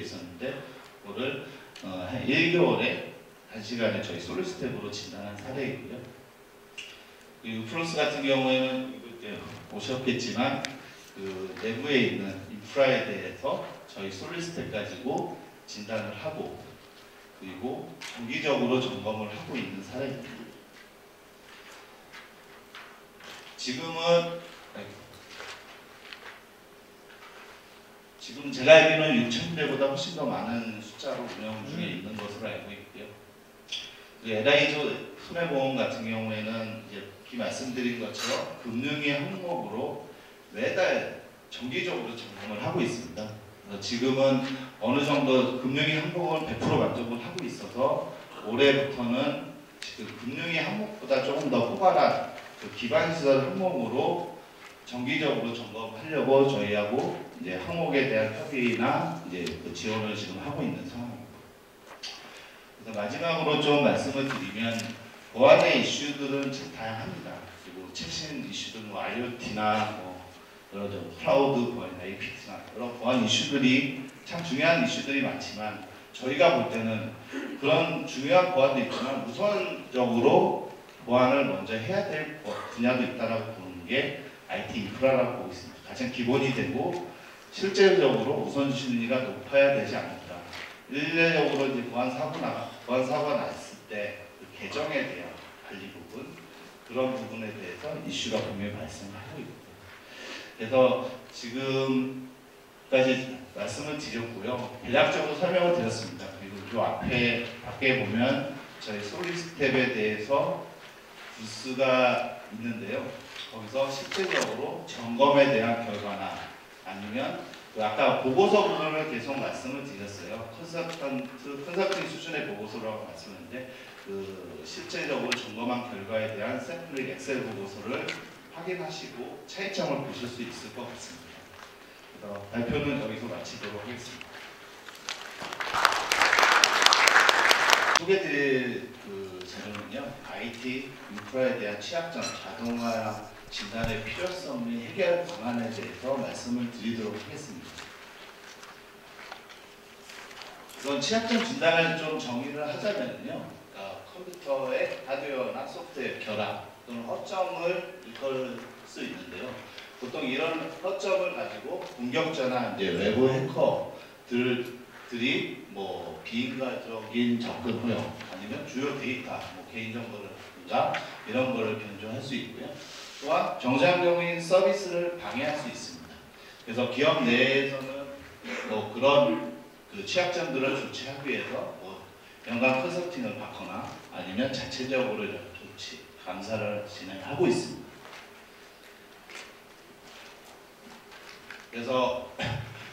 있었는데 그거를 한 1개월에 1시간에 저희 솔루스텝으로 진단한 사례이고요. 그리고 플러스 같은 경우에는 이제 오셨겠지만 그 내부에 있는 인프라에 대해서 저희 솔루스텝 가지고 진단을 하고 그리고 정기적으로 점검을 하고 있는 사례입니다. 지금 제가 알기로는 6,000대보다 훨씬 더 많은 숫자로 운영 중에 있는 것으로 알고 있고요. LI조 손해보험 같은 경우에는 이제 말씀드린 것처럼 금융위 항목으로 매달 정기적으로 점검을 하고 있습니다. 그래서 지금은 어느 정도 금융위 항목을 100% 만족을 하고 있어서 올해부터는 지금 금융위 항목보다 조금 더 포괄한 그 기반시설 항목으로 정기적으로 점검하려고 저희하고 이제 항목에 대한 협의나 이제 그 지원을 지금 하고 있는 상황입니다. 그래서 마지막으로 좀 말씀을 드리면 보안의 이슈들은 참 다양합니다. 그리고 최신 이슈들 뭐 IoT나 뭐 여러 클라우드 보안, APT나 그런 보안 이슈들이 참 중요한 이슈들이 많지만 저희가 볼 때는 그런 중요한 보안도 있지만 우선적으로 보안을 먼저 해야 될 분야도 있다라고 보는 게 IT 인프라라고 보고 있습니다. 가장 기본이 되고 실제적으로 우선순위가 높아야 되지 않을까. 일례적으로 이제 보안 사고가 났을 때 그 계정에 대한 관리 부분 그런 부분에 대해서 이슈가 분명히 발생하고 있고 그래서 지금까지 말씀을 드렸고요. 대략적으로 설명을 드렸습니다. 그리고 그 밖에 보면 저희 솔루스텝에 대해서 부스가 있는데요. 거기서 실질적으로 점검에 대한 결과나 아니면 그 아까 보고서 부분을 계속 말씀을 드렸어요. 컨설팅 수준의 보고서라고 말씀했는데 그 실제적으로 점검한 결과에 대한 샘플링 엑셀 보고서를 확인하시고 차이점을 보실 수 있을 것 같습니다. 그래서 발표는 여기서 마치도록 하겠습니다. 소개드릴 그 자료는요. IT 인프라에 대한 취약점, 자동화 진단의 필요성 및 해결 방안에 대해서 말씀을 드리도록 하겠습니다. 그런 취약점 진단을 좀 정의를 하자면요. 컴퓨터의 하드웨어나 소프트웨어 결합 또는 허점을 일컬을 수 있는데요. 보통 이런 허점을 가지고 공격자나 이제 외부 해커들이 뭐 비인간적인 접근 허용 아니면 주요 데이터, 뭐 개인정보라든가 이런 거를 변조할 수 있고요. 또한 정상적인 서비스를 방해할 수 있습니다. 그래서 기업 내에서는 뭐 그런 그 취약점들을 조치하기 위해서 뭐 연간 컨설팅을 받거나 아니면 자체적으로 조치, 감사를 진행하고 있습니다. 그래서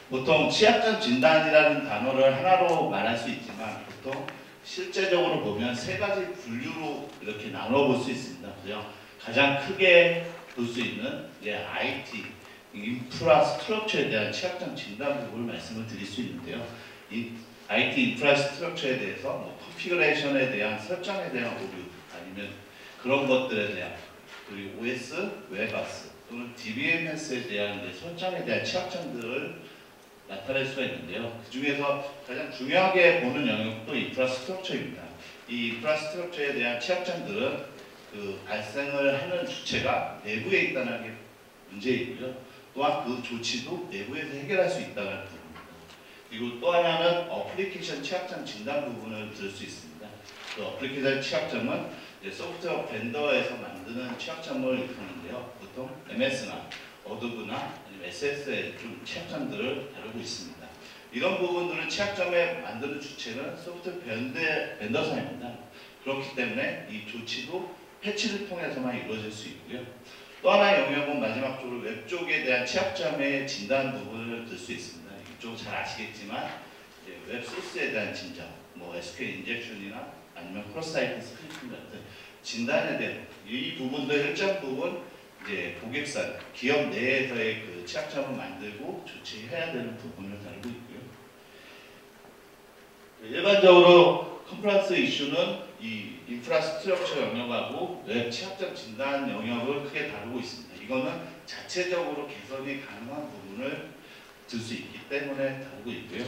보통 취약점 진단이라는 단어를 하나로 말할 수 있지만 보통 실제적으로 보면 세 가지 분류로 이렇게 나눠볼 수 있습니다. 그죠? 가장 크게 볼 수 있는 IT, 인프라스트럭처에 대한 취약점 진단 부분을 말씀을 드릴 수 있는데요. 이 IT 인프라스트럭처에 대해서 뭐 컨피그레이션에 대한 설정에 대한 오류 아니면 그런 것들에 대한 그리고 OS, 웹아스 또는 DBMS에 대한 설정에 대한 취약점들을 나타낼 수가 있는데요. 그 중에서 가장 중요하게 보는 영역도 인프라스트럭처입니다. 이 인프라스트럭처에 대한 취약점들은 그 발생을 하는 주체가 내부에 있다는 게 문제이고요. 또한 그 조치도 내부에서 해결할 수 있다는 부분입니다. 그리고 또 하나는 어플리케이션 취약점 진단 부분을 들 수 있습니다. 그 어플리케이션 취약점은 이제 소프트웨어 벤더에서 만드는 취약점을 일컫는데요. 보통 MS나 어도브나 SS의 좀 취약점들을 다루고 있습니다. 이런 부분들을 취약점에 만드는 주체는 소프트웨어 벤더사입니다. 그렇기 때문에 이 조치도 패치를 통해서만 이루어질 수 있고요. 또 하나의 영역은 마지막 쪽으로 웹 쪽에 대한 취약점의 진단 부분을 들 수 있습니다. 이쪽 잘 아시겠지만 이제 웹 소스에 대한 진단, 뭐 SQL 인젝션이나 아니면 크로스-사이트 스크립팅 같은 진단에 대한 이 부분도 일정 부분 이제 고객사, 기업 내에서의 그 취약점을 만들고 조치해야 되는 부분을 다루고 있고요. 일반적으로 컴플라이언스 이슈는 이 인프라스트럭처 영역하고 웹 취약점 진단 영역을 크게 다루고 있습니다. 이거는 자체적으로 개선이 가능한 부분을 들 수 있기 때문에 다루고 있고요.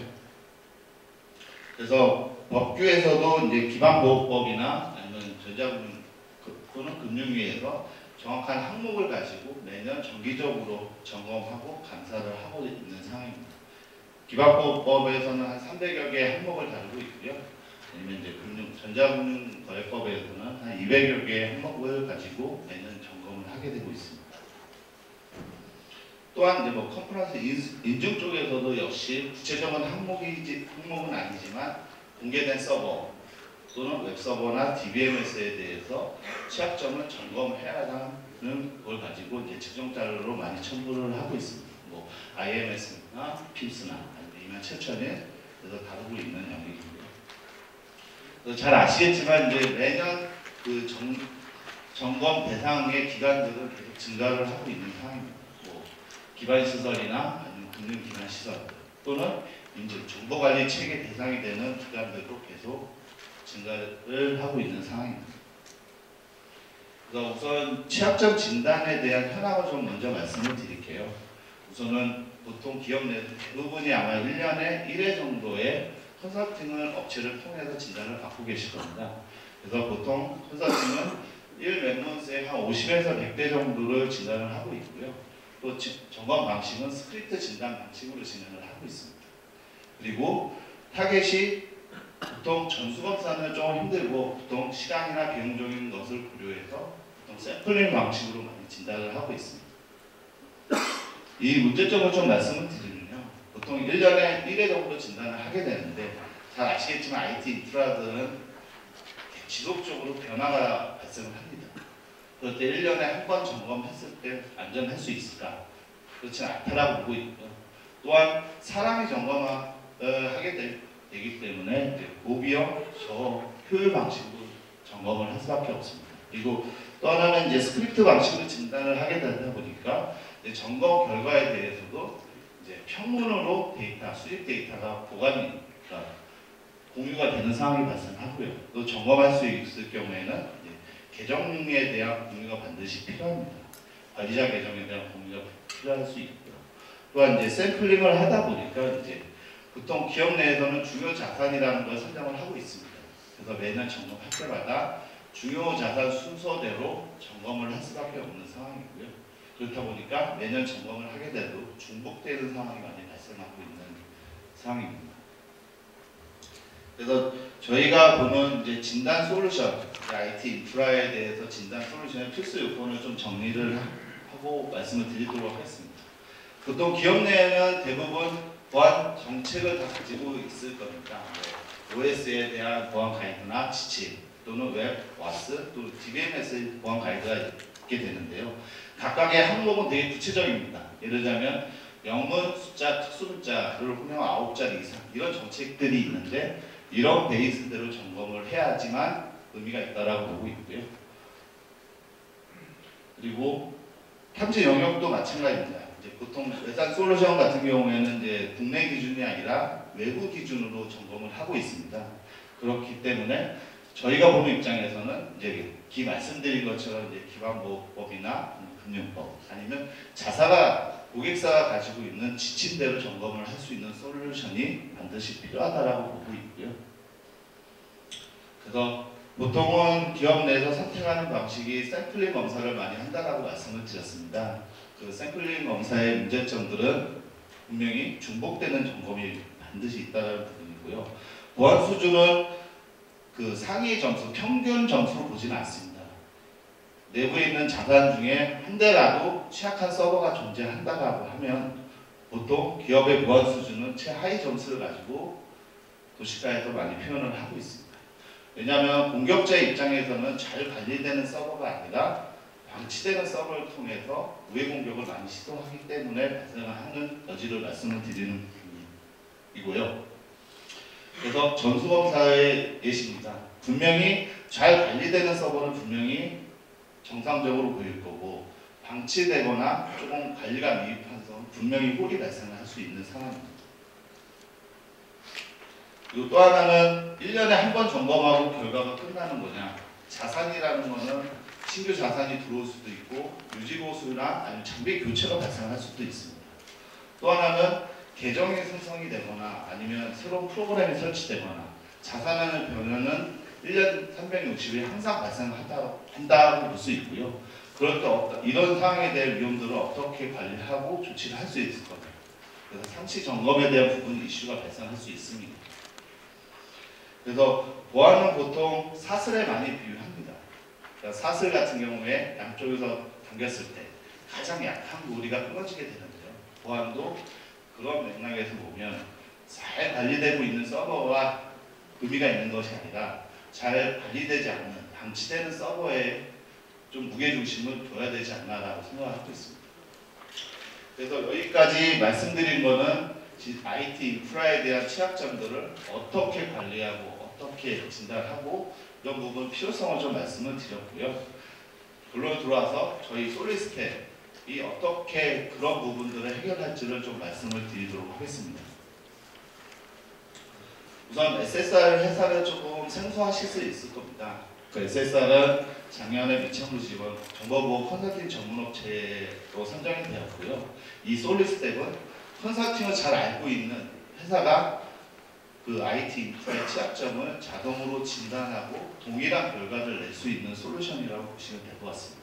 그래서 법규에서도 이제 기반보호법이나 아니면 전자금융 또는 금융위에서 정확한 항목을 가지고 매년 정기적으로 점검하고 감사를 하고 있는 상황입니다. 기반보호법에서는 한 300여 개의 항목을 다루고 있고요. 아니면 이제 전자금융거래법에서는 한 200여 개의 항목을 가지고 매년 점검을 하게 되고 있습니다. 또한 이제 뭐 컨퍼런스 인증 쪽에서도 역시 구체적인 항목은 아니지만 공개된 서버 또는 웹서버나 DBMS에 대해서 취약점을 점검해야 하는 걸 가지고 이제 측정 자료로 많이 첨부를 하고 있습니다. 뭐 IMS나 PIMS나 아니면 최천에서 다루고 있는 영역입니다. 잘 아시겠지만 이제 매년 그 점검 대상의 기관들은 계속 증가를 하고 있는 상황입니다. 뭐 기반시설이나 아니면 금융기관시설 또는 이제 정보관리 체계 대상이 되는 기관들도 계속 증가를 하고 있는 상황입니다. 그래서 우선 취약점 진단에 대한 현황을 좀 먼저 말씀을 드릴게요. 우선은 보통 기업 내 대부분이 아마 1년에 1회 정도의 컨설팅을 업체를 통해서 진단을 받고 계실 겁니다. 그래서 보통 컨설팅은 1멤버스에 한 50에서 100대 정도를 진단을 하고 있고요. 또 점검 방식은 스크립트 진단 방식으로 진행을 하고 있습니다. 그리고 타겟이 보통 전수검사는 좀 힘들고 보통 시간이나 비용적인 것을 고려해서 보통 샘플링 방식으로 많이 진단을 하고 있습니다. 이 문제점을 좀 말씀을 드리면요. 보통 1년에 1회 정도 진단을 하게 되는데 잘 아시겠지만 IT 인프라들은 지속적으로 변화가 발생을 합니다. 그럴 때 1년에 한 번 점검했을 때 안전할 수 있을까? 그렇지 않다라고 보고 있고요. 또한 사람이 점검하게 되기 때문에 고비용 저효율 방식으로 점검을 할 수밖에 없습니다. 그리고 또 하나는 이제 스크립트 방식으로 진단을 하게 되다 보니까 점검 결과에 대해서도 이제 평문으로 수집 데이터가 공유가 되는 상황이 발생하고요. 또 점검할 수 있을 경우에는 계정에 대한 공유가 반드시 필요합니다. 관리자 계정에 대한 공유가 필요할 수 있고요. 또한 이제 샘플링을 하다 보니까 이제 보통 기업 내에서는 중요 자산이라는 걸 선정을 하고 있습니다. 그래서 매년 점검할 때마다 중요 자산 순서대로 점검을 할 수밖에 없는 상황이고요. 그렇다 보니까 매년 점검을 하게 돼도 중복되는 상황이 많이 발생하고 있는 상황입니다. 그래서 저희가 보는 이제 진단 솔루션, IT 인프라에 대해서 진단 솔루션의 필수 요건을 좀 정리를 하고 말씀을 드리도록 하겠습니다. 보통 기업 내에는 대부분 보안 정책을 다 가지고 있을 겁니다. OS에 대한 보안 가이드나 지침 또는 웹, 와스, 또 DBMS 보안 가이드가 있게 되는데요. 각각의 항목은 되게 구체적입니다. 예를 들자면 영문, 숫자, 특수문자를 혼용 9자리 이상 이런 정책들이 있는데 이런 베이스대로 점검을 해야지만 의미가 있다라고 보고 있고요. 그리고 탐지 영역도 마찬가지입니다. 이제 보통 외산 솔루션 같은 경우에는 이제 국내 기준이 아니라 외부 기준으로 점검을 하고 있습니다. 그렇기 때문에 저희가 보는 입장에서는 이제 말씀드린 것처럼 이제 기반보호법이나 금융법 아니면 고객사가 가지고 있는 지침대로 점검을 할 수 있는 솔루션이 반드시 필요하다라고 보고 있고요. 그래서 보통은 기업 내에서 선택하는 방식이 샘플링 검사를 많이 한다라고 말씀을 드렸습니다. 그 샘플링 검사의 문제점들은 분명히 중복되는 점검이 반드시 있다는 부분이고요. 보안 수준은 그 상위 점수, 평균 점수로 보지는 않습니다. 내부에 있는 자산 중에 한 대라도 취약한 서버가 존재한다고 하면 보통 기업의 보안 수준은 최하위 점수를 가지고 도시가에서 많이 표현을 하고 있습니다. 왜냐하면 공격자의 입장에서는 잘 관리되는 서버가 아니라 방치되는 서버를 통해서 우회 공격을 많이 시도하기 때문에 발생하는 여지를 말씀을 드리는 부분이고요. 그래서 전수검사의 예시입니다. 분명히 잘 관리되는 서버는 분명히 정상적으로 보일 거고 방치되거나 조금 관리가 미흡해서 분명히 홀이 발생할 수 있는 상황입니다. 그리고 또 하나는 1년에 한 번 점검하고 결과가 끝나는 거냐. 자산이라는 거는 신규 자산이 들어올 수도 있고 유지보수나 아니면 장비 교체가 발생할 수도 있습니다. 또 하나는 계정이 생성이 되거나 아니면 새로운 프로그램이 설치되거나 자산의 변화는 1년 360일 항상 발생한다고 볼 수 있고요. 그럴 때 이런 상황에 대한 위험들을 어떻게 관리하고 조치를 할 수 있을 거예요. 그래서 상시 점검에 대한 부분 이슈가 발생할 수 있습니다. 그래서 보안은 보통 사슬에 많이 비유합니다. 그러니까 사슬 같은 경우에 양쪽에서 당겼을 때 가장 약한 고리가 끊어지게 되는데요. 보안도 그런 맥락에서 보면 잘 관리되고 있는 서버와 의미가 있는 것이 아니라 잘 관리되지 않는 방치되는 서버에 좀 무게중심을 둬야 되지 않나라고 생각하고 있습니다. 그래서 여기까지 말씀드린 거는 IT 인프라에 대한 취약점들을 어떻게 관리하고 어떻게 진단하고 이런 부분 필요성을 좀 말씀을 드렸고요. 본론 들어와서 저희 솔리스텝이 어떻게 그런 부분들을 해결할지를 좀 말씀을 드리도록 하겠습니다. 우선 SSR 회사를 조금 생소하실 수 있을 겁니다. 그 SSR은 작년에 미창부 지원 정보보호 컨설팅 전문업체로 선정이 되었고요. 이 솔리스텝은 컨설팅을 잘 알고 있는 회사가 그 IT 인프라의 취약점을 자동으로 진단하고 동일한 결과를 낼 수 있는 솔루션이라고 보시면 될 것 같습니다.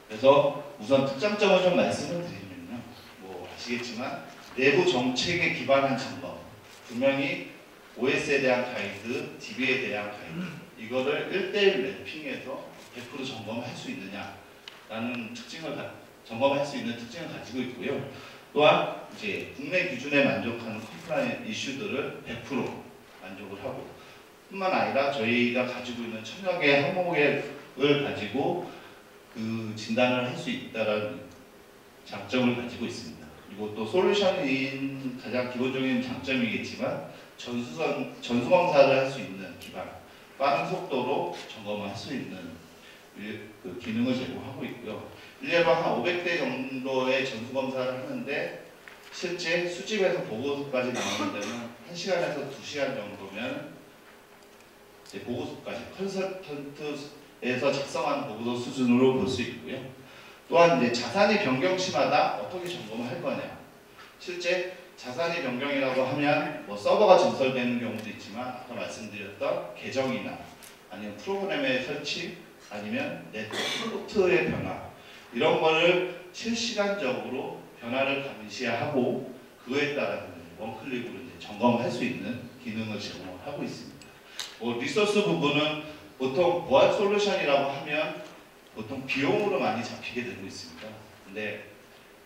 그래서 우선 특장점을 좀 말씀을 드리면요. 뭐 아시겠지만 내부 정책에 기반한 점검, 분명히 OS에 대한 가이드, DB에 대한 가이드 이거를 1:1 래핑해서 100% 점검할 수 있느냐라는 점검할 수 있는 특징을 가지고 있고요. 또한 이제 국내 기준에 만족하는 컴플라이언스 이슈들을 100% 만족을 하고 뿐만 아니라 저희가 가지고 있는 1000여 개의 항목을 가지고 그 진단을 할 수 있다는 장점을 가지고 있습니다. 그리고 또 솔루션인 가장 기본적인 장점이겠지만 전수검사를 할 수 있는 기반, 빠른 속도로 점검을 할 수 있는 그 기능을 제공하고 있고요. 1년에 한 500대 정도의 전수검사를 하는데 실제 수집에서 보고서까지 나오는 데는 1시간에서 2시간 정도면 이제 보고서까지 컨설턴트에서 작성한 보고서 수준으로 볼 수 있고요. 또한 이제 자산이 변경 시마다 어떻게 점검을 할 거냐. 실제 자산이 변경이라고 하면 뭐 서버가 증설되는 경우도 있지만 아까 말씀드렸던 계정이나 아니면 프로그램의 설치 아니면 네트워크의 변화 이런 거를 실시간적으로 변화를 감시하고 그에 따라 원클릭으로 이제 점검할 수 있는 기능을 제공하고 있습니다. 리소스 부분은 보통 보안 솔루션이라고 하면 보통 비용으로 많이 잡히게 되고 있습니다. 근데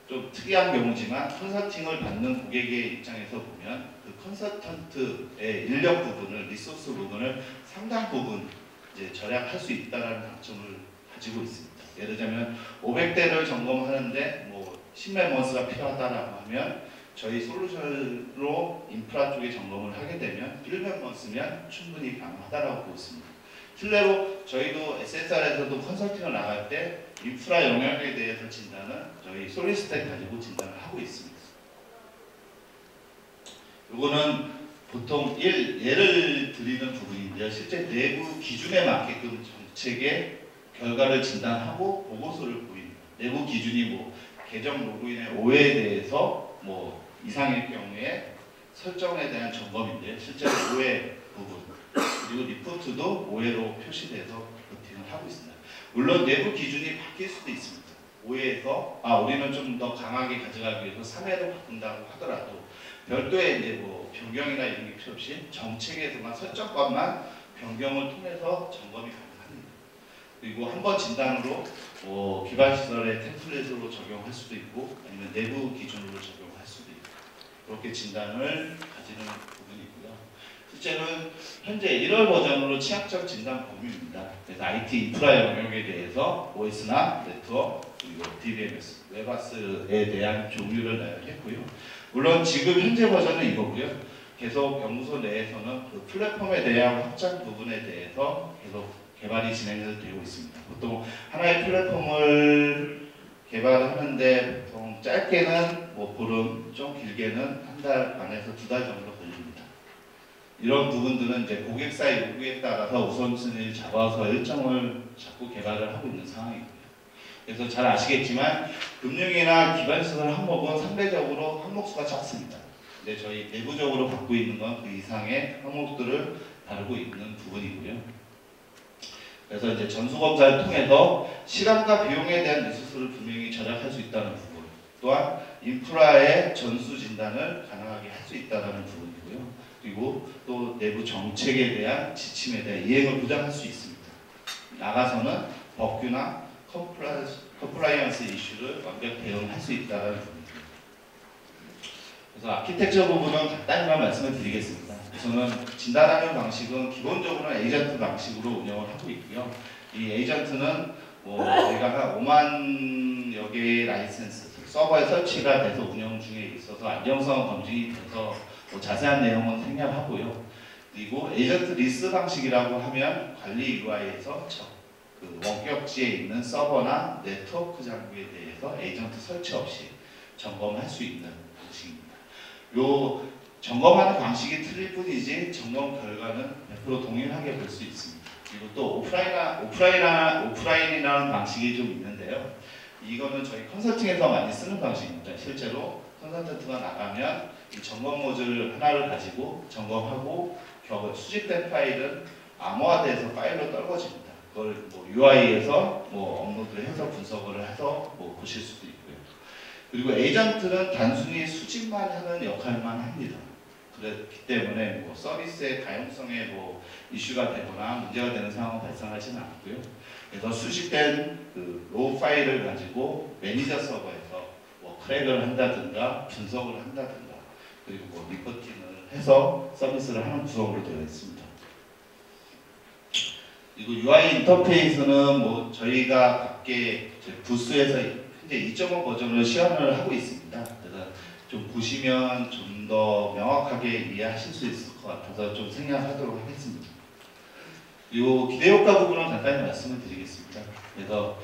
좀 특이한 경우지만 컨설팅을 받는 고객의 입장에서 보면 그 컨설턴트의 인력 부분을 리소스 부분을 상당 부분 이제 절약할 수 있다는 장점을 가지고 있습니다. 예를 들자면 500대를 점검하는데 뭐 10멤버스가 필요하다라고 하면 저희 솔루션으로 인프라 쪽에 점검을 하게 되면 1멤버스면 충분히 가능하다라고 보고 있습니다. 실례로 저희도 SSR에서도 컨설팅을 나갈 때 인프라 영역에 대해서 진단은 저희 솔리스텍 가지고 진단을 하고 있습니다. 이거는 보통 예를 드리는 부분인데요. 실제 내부 기준에 맞게끔 정책의 결과를 진단하고 보고서를 보입니다. 내부 기준이 뭐 계정 로그인의 오해에 대해서 뭐 이상일 경우에 설정에 대한 점검인데 실제로 오해 부분 그리고 리포트도 오해로 표시돼서 버팅을 하고 있습니다. 물론 내부 기준이 바뀔 수도 있습니다. 오해에서 우리는 좀 더 강하게 가져가기 위해서 3회로 바꾼다고 하더라도 별도의 이제 뭐 변경이나 이런 게 필요 없이 정책에서만 설정값만 변경을 통해서 점검이 가능합니다. 그리고 한번 진단으로 기반 시설의 템플릿으로 적용할 수도 있고 아니면 내부 기준으로 적용할 수도 있고 그렇게 진단을 가지는 부분이고요. 실제는 현재 1월 버전으로 취약점 진단 범위입니다. 그래서 IT 인프라 영역에 대해서 OS나 네트워크 그리고 DBMS, 웹아스에 대한 종류를 나열했고요. 물론 지금 현재 버전은 이거고요. 계속 연구소 내에서는 그 플랫폼에 대한 확장 부분에 대해서 계속 개발이 진행되고 있습니다. 보통 하나의 플랫폼을 개발하는데 보통 짧게는 뭐 보름, 좀 길게는 한 달 안에서 2달 정도 걸립니다. 이런 부분들은 이제 고객사의 요구에 따라서 우선순위를 잡아서 일정을 잡고 개발을 하고 있는 상황이고요. 그래서 잘 아시겠지만 금융이나 기반시설 항목은 상대적으로 항목수가 작습니다. 근데 저희 내부적으로 갖고 있는 건 그 이상의 항목들을 다루고 있는 부분이고요. 그래서 이제 전수검사를 통해서 시간과 비용에 대한 리소스를 분명히 절약할 수 있다는 부분, 또한 인프라의 전수 진단을 가능하게 할 수 있다는 부분이고요. 그리고 또 내부 정책에 대한 지침에 대한 이행을 보장할 수 있습니다. 나가서는 법규나 컴플라이언스 이슈를 완벽 대응할 수 있다는 부분입니다. 그래서 아키텍처 부분은 간단히만 말씀을 드리겠습니다. 우선은 진단하는 방식은 기본적으로 에이전트 방식으로 운영을 하고 있고요. 이 에이전트는 저희가 한 5만여 개의 라이센스 서버에 설치가 돼서 운영 중에 있어서 안정성 검증이 돼서 자세한 내용은 생략하고요. 그리고 에이전트 리스 방식이라고 하면 관리 UI에서 그 원격지에 있는 서버나 네트워크 장비에 대해서 에이전트 설치 없이 점검할 수 있는 방식입니다. 요 점검하는 방식이 틀릴 뿐이지 점검 결과는 100% 동일하게 볼 수 있습니다. 그리고 또 오프라인이라는 방식이 좀 있는데요. 이거는 저희 컨설팅에서 많이 쓰는 방식입니다. 실제로 컨설턴트가 나가면 이 점검 모듈 하나를 가지고 점검하고 수집된 파일은 암호화돼서 파일로 떨궈집니다. 그걸 UI에서 업로드를 해서 분석을 해서 보실 수도 있고요. 그리고 에이전트는 단순히 수집만 하는 역할만 합니다. 그렇기 때문에 서비스의 가용성에 이슈가 되거나 문제가 되는 상황은 발생하지는 않고요. 그래서 수집된 그 로우 파일을 가지고 매니저 서버에서 크랙을 한다든가 분석을 한다든가 그리고 리포팅을 해서 서비스를 하는 구성으로 되어 있습니다. 그리고 UI 인터페이스는 저희가 밖에 부스에서 현재 2.5 버전을 시연을 하고 있습니다. 그래서 좀 보시면 좀 더 명확하게 이해하실 수 있을 것 같아서 좀 생략하도록 하겠습니다. 그리고 기대효과 부분은 간단히 말씀을 드리겠습니다. 그래서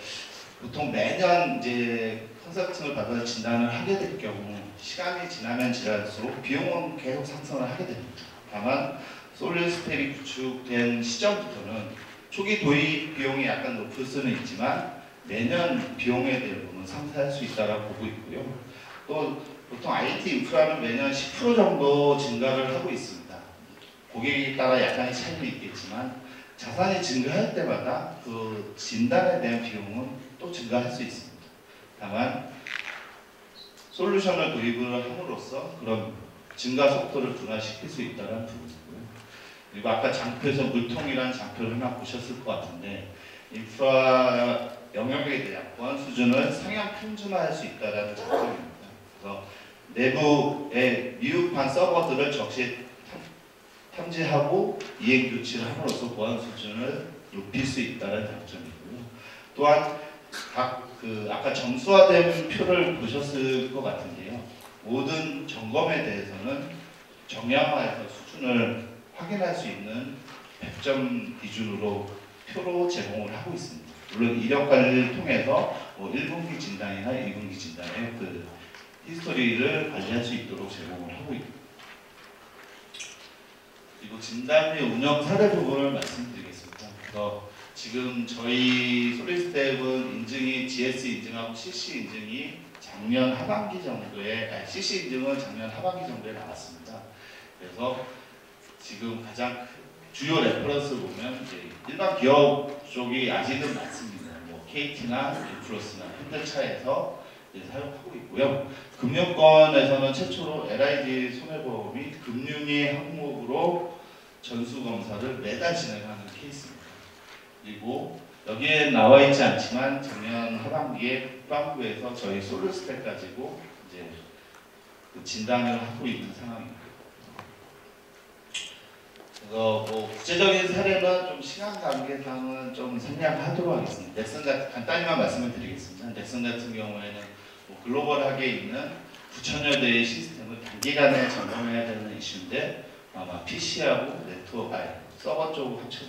보통 매년 이제 컨설팅을 받아서 진단을 하게 될 경우 시간이 지나면 지날수록 비용은 계속 상승을 하게 됩니다. 다만 솔루스텝이 구축된 시점부터는 초기 도입 비용이 약간 높을 수는 있지만 매년 비용에 대한 부분은 상쇄할 수 있다고 보고 있고요. 또 보통 IT 인프라는 매년 10% 정도 증가를 하고 있습니다. 고객에 따라 약간의 차이는 있겠지만 자산이 증가할 때마다 그 진단에 대한 비용은 또 증가할 수 있습니다. 다만 솔루션을 도입을 함으로써 그런 증가 속도를 둔화시킬 수 있다는 부분이고요. 그리고 아까 장표에서 물통이라는 장표를 하나 보셨을 것 같은데 인프라 영역에 대한 보안 수준을 상향 평준화할 수 있다는 장점입니다. 그래서 내부의 미흡한 서버들을 적시에 탐지하고 이행 조치를 함으로써 보안 수준을 높일 수 있다는 장점이고요. 또한 아까 점수화된 표를 보셨을 것 같은데요. 모든 점검에 대해서는 정량화해서 수준을 확인할 수 있는 100점 기준으로 표로 제공을 하고 있습니다. 물론 이력 관리를 통해서 1분기 진단이나 2분기 진단의 그 히스토리를 관리할 수 있도록 제공을 하고 있습니다. 그리고 진단 및 운영 사례 부분을 말씀드리겠습니다. 그래서 지금 저희 솔리스텝은 인증이 GS 인증하고 CC 인증이 작년 하반기 정도에 CC 인증은 작년 하반기 정도에 나왔습니다. 그래서 지금 가장 주요 레퍼런스 보면 이제 일반 기업 쪽이 아직은 많습니다. KT나 인플러스나 현대차에서 사용하고 있고요. 금융권에서는 최초로 LIG 손해보험이 금융위 항목으로 전수검사를 매달 진행하는 케이스입니다. 그리고 여기에 나와 있지 않지만 작년 하반기에 국방부에서 저희 솔루스텍 가지고 이제 그 진단을 하고 있는 상황입니다. 그래서 구체적인 사례는 좀 시간 관계상은 좀 생략하도록 하겠습니다. 넥슨 간단히만 말씀을 드리겠습니다. 넥슨 같은 경우에는 글로벌하게 있는 9,000여 대의 시스템을 단기간에 점검해야 되는 이슈인데 아마 PC하고 서버 쪽을 합쳐서